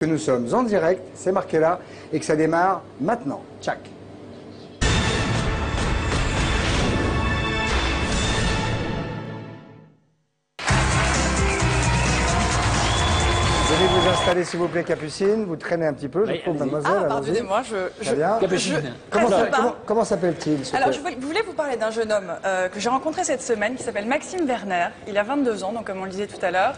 Que nous sommes en direct, c'est marqué là, et que ça démarre maintenant. Tchac. Venez vous installer s'il vous plaît, Capucine. Vous traînez un petit peu, je trouve, mademoiselle. Ah, pardonnez-moi, Comment s'appelle-t-il? Alors, je voulais vous parler d'un jeune homme que j'ai rencontré cette semaine, qui s'appelle Maxime Werner. Il a 22 ans, donc comme on le disait tout à l'heure.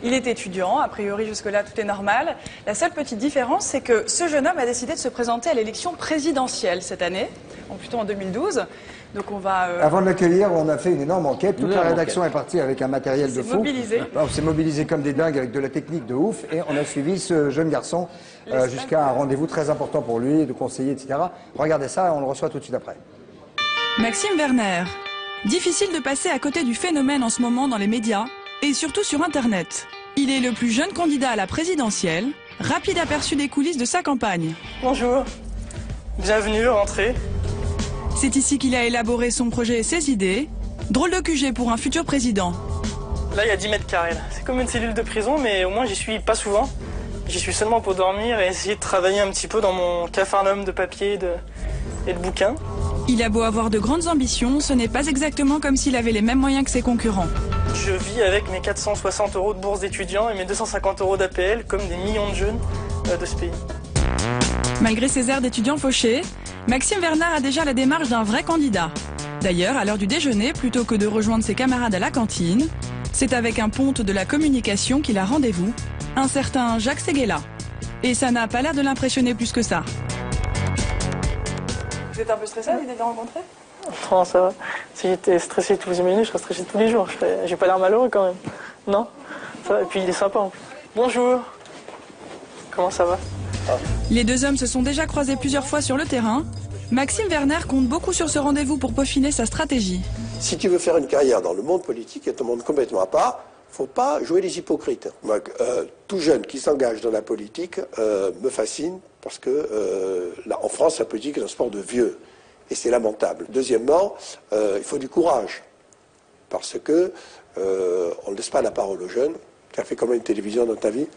Il est étudiant, a priori jusque-là tout est normal. La seule petite différence, c'est que ce jeune homme a décidé de se présenter à l'élection présidentielle cette année, ou plutôt en 2012. Donc on va... Avant de l'accueillir, on a fait une énorme enquête. Toute la rédaction est partie avec un matériel de fou. On s'est mobilisé comme des dingues avec de la technique de ouf. Et on a suivi ce jeune garçon jusqu'à un rendez-vous très important pour lui, de conseiller, etc. Regardez ça et on le reçoit tout de suite après. Maxime Werner. Difficile de passer à côté du phénomène en ce moment dans les médias et surtout sur Internet. Il est le plus jeune candidat à la présidentielle. Rapide aperçu des coulisses de sa campagne. Bonjour, bienvenue, rentrez. C'est ici qu'il a élaboré son projet et ses idées. Drôle de QG pour un futur président. Là, il y a 10 mètres carrés. C'est comme une cellule de prison, mais au moins j'y suis pas souvent. J'y suis seulement pour dormir et essayer de travailler un petit peu dans mon capharnaüm de papier et de bouquins. Il a beau avoir de grandes ambitions, ce n'est pas exactement comme s'il avait les mêmes moyens que ses concurrents. Je vis avec mes 460 € de bourse d'étudiant et mes 250 € d'APL comme des millions de jeunes de ce pays. Malgré ses airs d'étudiant fauché, Maxime Werner a déjà la démarche d'un vrai candidat. D'ailleurs, à l'heure du déjeuner, plutôt que de rejoindre ses camarades à la cantine, c'est avec un ponte de la communication qu'il a rendez-vous, un certain Jacques Séguéla. Et ça n'a pas l'air de l'impressionner plus que ça. Vous êtes un peu stressé à l'idée de le rencontrer? Non, ça va. Si j'étais stressé tous les minutes, je serais stressé tous les jours. J'ai pas l'air malheureux quand même. Non ça va. Et puis il est sympa en plus. Bonjour. Comment ça va? Les deux hommes se sont déjà croisés plusieurs fois sur le terrain. Maxime Werner compte beaucoup sur ce rendez-vous pour peaufiner sa stratégie. Si tu veux faire une carrière dans le monde politique, qui est un monde complètement à part, faut pas jouer les hypocrites. Moi, tout jeune qui s'engage dans la politique me fascine parce que là, en France, la politique est un sport de vieux et c'est lamentable. Deuxièmement, il faut du courage parce que on ne laisse pas la parole aux jeunes. Tu as fait combien de télévision dans ta vie?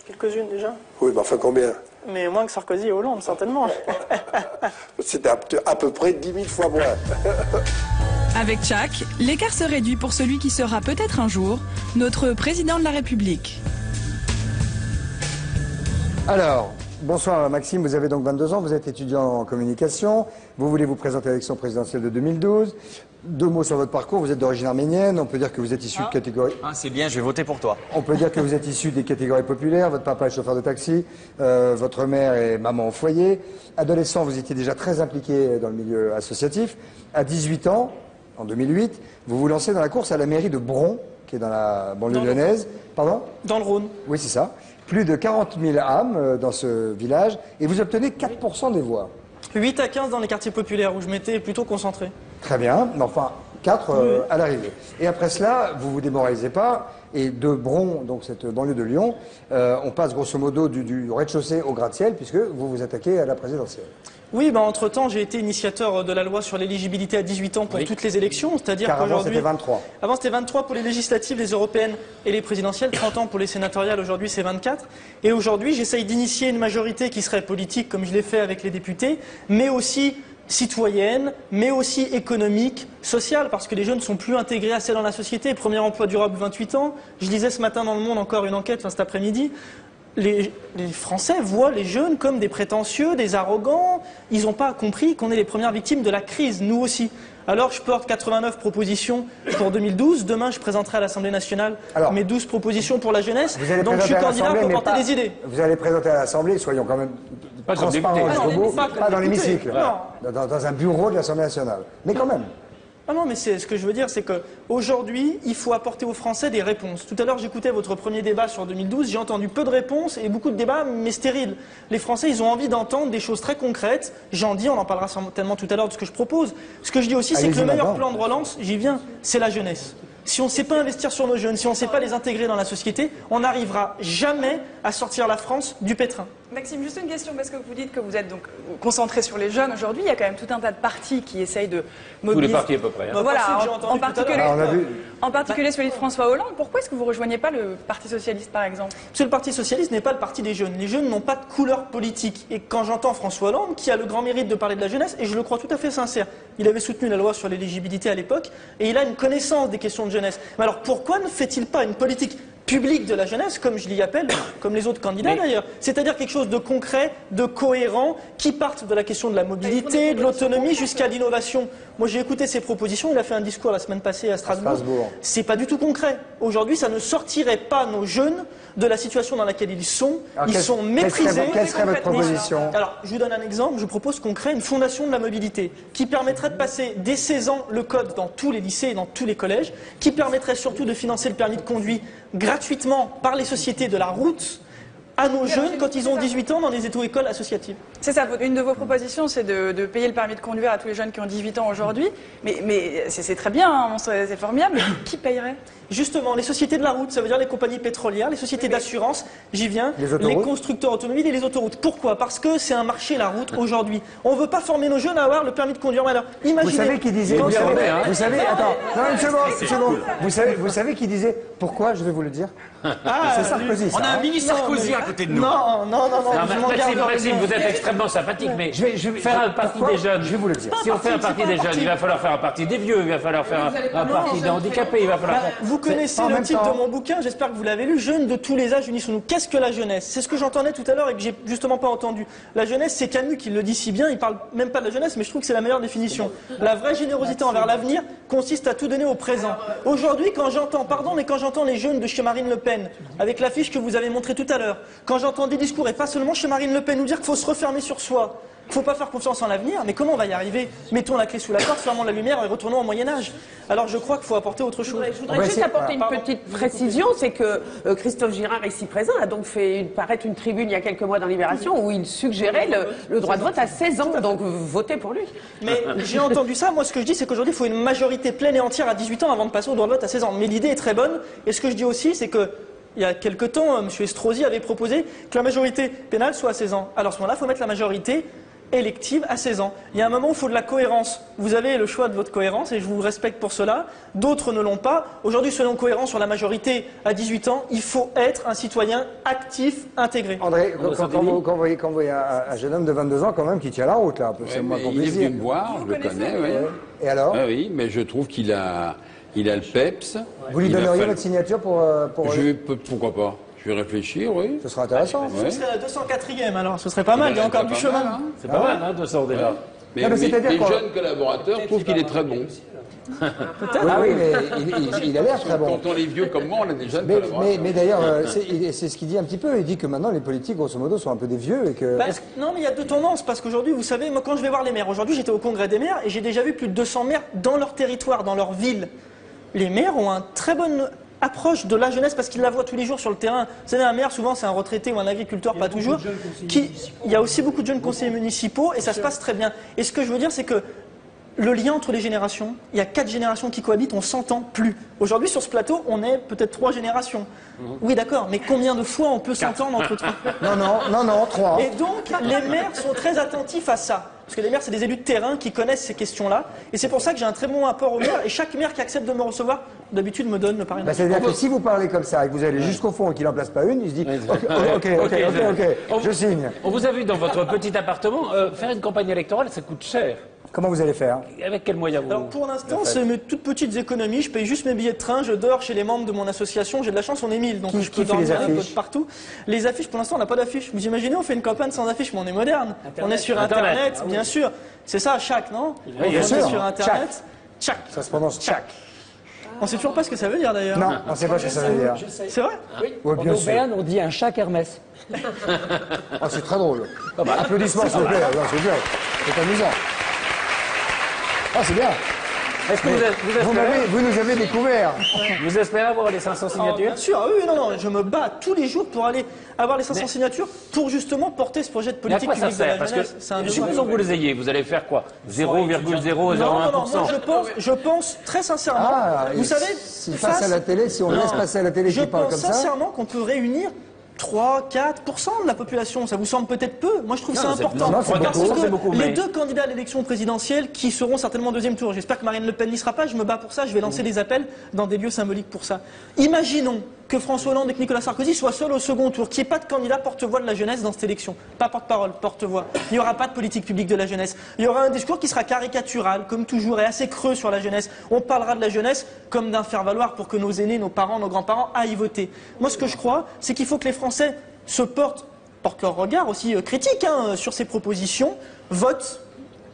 Quelques-unes déjà. Oui, mais enfin combien? Mais moins que Sarkozy et Hollande, certainement. C'était à peu près 10 000 fois moins. Avec Tchac, l'écart se réduit pour celui qui sera peut-être un jour notre président de la République. Alors, bonsoir Maxime, vous avez donc 22 ans, vous êtes étudiant en communication, vous voulez vous présenter à l'élection présidentielle de 2012. Deux mots sur votre parcours, vous êtes d'origine arménienne, on peut dire que vous êtes issu de catégories... Ah, c'est bien, je vais voter pour toi. On peut dire que vous êtes issu des catégories populaires, votre papa est chauffeur de taxi, votre mère est maman au foyer. Adolescent, vous étiez déjà très impliqué dans le milieu associatif. À 18 ans, en 2008, vous vous lancez dans la course à la mairie de Bron, qui est dans la banlieue lyonnaise. Pardon? Dans le Rhône. Oui, c'est ça. Plus de 40 000 âmes dans ce village, et vous obtenez 4% des voix. 8 à 15 dans les quartiers populaires, où je m'étais plutôt concentré. Très bien, mais enfin, 4 à l'arrivée. Et après cela, vous vous démoralisez pas, et de Bron, donc cette banlieue de Lyon, on passe grosso modo du rez-de-chaussée au gratte-ciel, puisque vous vous attaquez à la présidentielle. Oui, entre-temps, j'ai été initiateur de la loi sur l'éligibilité à 18 ans pour toutes les élections, c'est-à-dire qu'aujourd'hui... Avant, c'était 23. Avant, c'était 23 pour les législatives, les européennes et les présidentielles, 30 ans pour les sénatoriales, aujourd'hui c'est 24. Et aujourd'hui, j'essaye d'initier une majorité qui serait politique, comme je l'ai fait avec les députés, mais aussi citoyenne, mais aussi économique, sociale, parce que les jeunes ne sont plus intégrés assez dans la société. Premier emploi durable, 28 ans. Je lisais ce matin dans Le Monde encore une enquête, cet après-midi. Les Français voient les jeunes comme des prétentieux, des arrogants. Ils n'ont pas compris qu'on est les premières victimes de la crise, nous aussi. Alors je porte 89 propositions pour 2012. Demain, je présenterai à l'Assemblée nationale mes 12 propositions pour la jeunesse. Donc je suis candidat pour porter des idées. Vous allez présenter à l'Assemblée, soyons quand même transparents jusqu'au bout, pas dans l'hémicycle, dans un bureau de l'Assemblée nationale. Mais quand même. Ah non, mais ce que je veux dire, c'est qu'aujourd'hui, il faut apporter aux Français des réponses. Tout à l'heure, j'écoutais votre premier débat sur 2012, j'ai entendu peu de réponses et beaucoup de débats, mais stériles. Les Français, ils ont envie d'entendre des choses très concrètes. J'en dis, on en parlera certainement tout à l'heure de ce que je propose. Ce que je dis aussi, c'est que le meilleur plan de relance, j'y viens, c'est la jeunesse. Si on ne sait pas investir sur nos jeunes, si on ne sait pas les intégrer dans la société, on n'arrivera jamais à sortir la France du pétrin. Maxime, juste une question, parce que vous dites que vous êtes donc concentré sur les jeunes aujourd'hui. Il y a quand même tout un tas de partis qui essayent de mobiliser. Tous les partis à peu près. Hein. Voilà, en particulier celui de François Hollande. Pourquoi est-ce que vous ne rejoignez pas le Parti Socialiste, par exemple? Parce que le Parti Socialiste n'est pas le parti des jeunes. Les jeunes n'ont pas de couleur politique. Et quand j'entends François Hollande, qui a le grand mérite de parler de la jeunesse, et je le crois tout à fait sincère, il avait soutenu la loi sur l'éligibilité à l'époque, et il a une connaissance des questions de jeunesse. Mais alors pourquoi ne fait-il pas une politique public de la jeunesse, comme je l'y appelle, comme les autres candidats d'ailleurs. C'est-à-dire quelque chose de concret, de cohérent, qui parte de la question de la mobilité, de l'autonomie jusqu'à l'innovation. Moi j'ai écouté ses propositions, il a fait un discours la semaine passée à Strasbourg. C'est pas du tout concret. Aujourd'hui ça ne sortirait pas nos jeunes de la situation dans laquelle ils sont. Alors, ils sont méprisés. Quelle serait votre proposition? Alors je vous donne un exemple, je propose qu'on crée une fondation de la mobilité qui permettrait de passer dès 16 ans le code dans tous les lycées et dans tous les collèges, qui permettrait surtout de financer le permis de conduire gratuitement par les sociétés de la route à nos jeunes quand ils ont 18 ans dans des auto-écoles associatives. C'est ça, une de vos propositions, c'est de payer le permis de conduire à tous les jeunes qui ont 18 ans aujourd'hui. Mais c'est très bien, hein, c'est formidable, mais qui payerait? Justement, les sociétés de la route, ça veut dire les compagnies pétrolières, les sociétés d'assurance, j'y viens, les constructeurs automobiles et les autoroutes. Pourquoi? Parce que c'est un marché, la route, aujourd'hui. On ne veut pas former nos jeunes à avoir le permis de conduire. Alors, imaginez... Vous savez qui disait... Vous savez, attends, non, une seconde. Vous savez qui disait... Pourquoi? Je vais vous le dire. C'est Sarkozy, ça. On a un mini Sarkozy à côté de nous. Non. Maxime, vous êtes extrêmement sympathique, mais je vais faire un parti des jeunes. Je vais vous le dire. Si on fait un parti des jeunes, il va falloir faire un parti des vieux, il va falloir faire un parti des handicapés, il va falloir... Vous connaissez le titre de mon bouquin, j'espère que vous l'avez lu, Jeunes de tous les âges, unissons-nous. Qu'est-ce que la jeunesse? C'est ce que j'entendais tout à l'heure et que j'ai justement pas entendu. La jeunesse, c'est Camus qui le dit si bien, il parle même pas de la jeunesse, mais je trouve que c'est la meilleure définition. La vraie générosité envers l'avenir consiste à tout donner au présent. Aujourd'hui, quand j'entends les jeunes de chez Marine Le Pen, avec l'affiche que vous avez montrée tout à l'heure, quand j'entends des discours, et pas seulement chez Marine Le Pen, nous dire qu'il faut se refermer sur soi, il ne faut pas faire confiance en l'avenir, mais comment on va y arriver? Mettons la clé sous la porte, fermons la lumière et retournons au Moyen-Âge. Alors je crois qu'il faut apporter autre chose. Je voudrais juste apporter une petite précision, c'est que Christophe Girard, ici présent, a donc fait paraître une tribune il y a quelques mois dans Libération où il suggérait le droit de vote à 16 ans, donc votez pour lui. Mais j'ai entendu ça, moi ce que je dis c'est qu'aujourd'hui il faut une majorité pleine et entière à 18 ans avant de passer au droit de vote à 16 ans. Mais l'idée est très bonne, et ce que je dis aussi c'est que il y a quelque temps, M. Estrosi avait proposé que la majorité pénale soit à 16 ans. Alors à ce moment-là, il faut mettre la majorité élective à 16 ans. Il y a un moment où il faut de la cohérence. Vous avez le choix de votre cohérence et je vous respecte pour cela. D'autres ne l'ont pas. Aujourd'hui, soyons cohérents sur la majorité à 18 ans. Il faut être un citoyen actif, intégré. André, quand vous voyez un jeune homme de 22 ans quand même qui tient la route, là, c'est moins qu'on puisse dire. Il est venu me voir, je le connais, oui. Et alors? Oui, mais je trouve qu'il a le peps. Vous lui donneriez votre signature pour... Pourquoi pas? Je vais réfléchir, oui. Ce sera intéressant. Ce serait la 204e alors, ce serait pas mal, il y a encore du chemin. Hein. C'est pas mal, hein, 200 déjà. Mais les jeunes collaborateurs trouvent qu'il est très bon. Ah oui, mais il a l'air très bon. Quand on est vieux comme moi, on a des jeunes collaborateurs. Mais d'ailleurs, c'est ce qu'il dit un petit peu. Il dit que maintenant les politiques, grosso modo, sont un peu des vieux et que... Non, mais il y a deux tendances, parce qu'aujourd'hui, vous savez, moi quand je vais voir les maires, aujourd'hui j'étais au congrès des maires et j'ai déjà vu plus de 200 maires dans leur territoire, dans leur ville. Les maires ont une très bonne approche de la jeunesse parce qu'ils la voient tous les jours sur le terrain. Vous savez, un maire, souvent, c'est un retraité ou un agriculteur, pas toujours. Il y a aussi beaucoup de jeunes conseillers municipaux et ça se passe très bien. Et ce que je veux dire, c'est que le lien entre les générations, il y a 4 générations qui cohabitent, on s'entend plus. Aujourd'hui, sur ce plateau, on est peut-être 3 générations. Oui, d'accord, mais combien de fois on peut s'entendre entre 3? Non, 3. Et donc, les maires sont très attentifs à ça. Parce que les maires, c'est des élus de terrain qui connaissent ces questions-là. Et c'est pour ça que j'ai un très bon rapport aux maires. Et chaque maire qui accepte de me recevoir, d'habitude, me donne le parrainage. C'est-à-dire que si vous parlez comme ça et que vous allez jusqu'au fond et qu'il n'en place pas une, il se dit ok, je signe. On vous a vu dans votre petit appartement. Faire une campagne électorale, ça coûte cher. Comment vous allez faire? Avec quels moyens vous... Alors pour l'instant, c'est mes toutes petites économies. Je paye juste mes billets de train, je dors chez les membres de mon association. J'ai de la chance, on est 1000, donc je peux dormir un peu de partout. Les affiches, pour l'instant, on n'a pas d'affiches. Vous imaginez, on fait une campagne sans affiches, mais on est moderne. On est sur Internet, bien sûr. C'est ça, chaque, non? Oui, bien sûr. On est sur Internet. Tchac. Ça se prononce tchac. On sait toujours pas ce que ça veut dire d'ailleurs. Non, on ne sait pas ce que ça veut dire. C'est vrai? Oui. Ouais, bien sûr. En on dit un chac Hermès. Oh, c'est très drôle. Applaudissements, s'il vous plaît. C'est amusant. Ah, c'est bien. Est-ce que vous nous avez découvert. Vous espérez avoir les 500 signatures? Bien sûr, oui, non, je me bats tous les jours pour aller avoir les 500 signatures pour justement porter ce projet de politique publique de la jeunesse. Supposons que vous les ayez, vous allez faire quoi? 0,001%? Non, je pense très sincèrement, vous savez, si on laisse passer à la télé qui parle comme ça... Je pense sincèrement qu'on peut réunir 3, 4% de la population. Ça vous semble peut-être peu? Moi, je trouve ça important. Non, c'est Parce beaucoup, que les deux candidats à l'élection présidentielle qui seront certainement au deuxième tour, j'espère que Marine Le Pen n'y sera pas, je me bats pour ça, je vais lancer des appels dans des lieux symboliques pour ça. Imaginons que François Hollande et que Nicolas Sarkozy soient seuls au second tour, qu'il n'y ait pas de candidat porte-voix de la jeunesse dans cette élection. Pas porte-parole, porte-voix. Il n'y aura pas de politique publique de la jeunesse. Il y aura un discours qui sera caricatural, comme toujours, et assez creux sur la jeunesse. On parlera de la jeunesse comme d'un faire-valoir pour que nos aînés, nos parents, nos grands-parents aillent voter. Moi, ce que je crois, c'est qu'il faut que les Français portent leur regard aussi critique sur ces propositions, votent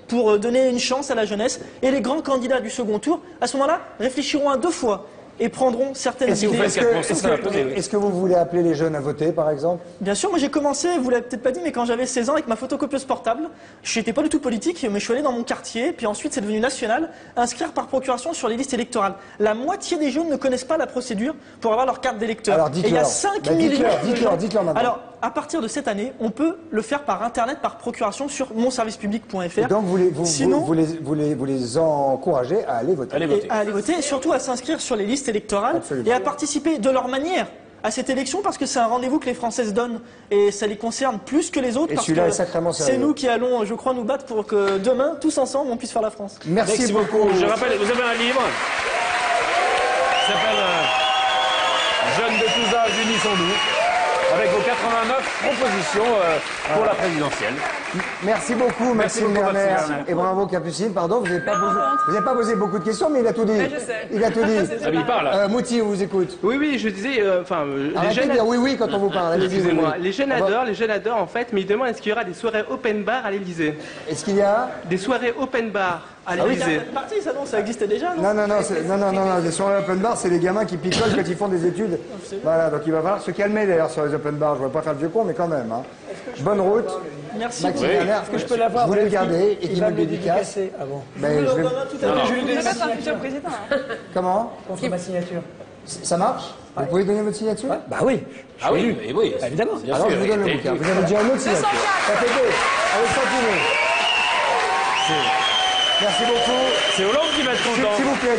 pour donner une chance à la jeunesse, et les grands candidats du second tour, à ce moment-là, réfléchiront à 2 fois et prendront certaines idées. Est-ce que vous voulez appeler les jeunes à voter, par exemple? Bien sûr, moi j'ai commencé, vous l'avez peut-être pas dit, mais quand j'avais 16 ans avec ma photocopieuse portable, je n'étais pas du tout politique, mais je suis allé dans mon quartier, puis ensuite c'est devenu national, inscrire par procuration sur les listes électorales. La moitié des jeunes ne connaissent pas la procédure pour avoir leur carte d'électeur. Alors et il y a 5 millions de gens. Dites-leur maintenant. Alors, à partir de cette année, on peut le faire par internet, par procuration sur monservicepublic.fr. Et donc vous les encouragez à aller voter. À aller voter, et surtout à s'inscrire sur les listes électorales. Absolument. Et à participer de leur manière à cette élection, parce que c'est un rendez-vous que les Français se donnent et ça les concerne plus que les autres. Et parce celui-là que est sacrément sérieux. c'est nous qui allons, je crois, nous battre pour que demain, tous ensemble, on puisse faire la France. Merci beaucoup. Je rappelle, vous avez un livre qui s'appelle Jeunes de tous âges, unissons-nous, avec vos 89 propositions pour la présidentielle. Merci beaucoup, Maxime Werner. Et bravo, Capucine. Pardon, vous n'avez pas posé beaucoup de questions, mais il a tout dit. Ouais, je sais. Il a tout dit. Ah, mais il parle. Mouti, on vous écoute. Oui, je disais, Arrêtez de dire oui quand on vous parle. Allez-y, excusez-moi, oui. les jeunes adorent en fait, mais ils demandent est-ce qu'il y aura des soirées open bar à l'Elysée? Est-ce qu'il y a Des soirées open bar à Ah oui, l'Elysée. c'est parti, ça non, ça existait déjà, non? Non, les soirées open bar, c'est les gamins qui picolent quand ils font des études. Voilà, donc il va falloir se calmer d'ailleurs sur les open bars. Je ne veux pas faire le vieux con, mais quand même. Hein. Bonne route. Merci. Maxime Werner, est-ce que je peux l'avoir? Vous voulez le garder et qu'il me le dédicace? Ben, je vais... tout à l'heure. Je vais être un futur président. Comment? Contre ma signature. Ça marche? Vous pouvez donner votre signature? Bah oui. Ah oui, oui. Évidemment. Alors je vous donne le bouquin. Vous avez déjà une autre signature. Ça fait 2. Allez, continuez. Merci beaucoup. C'est Hollande qui va être content. S'il vous plaît.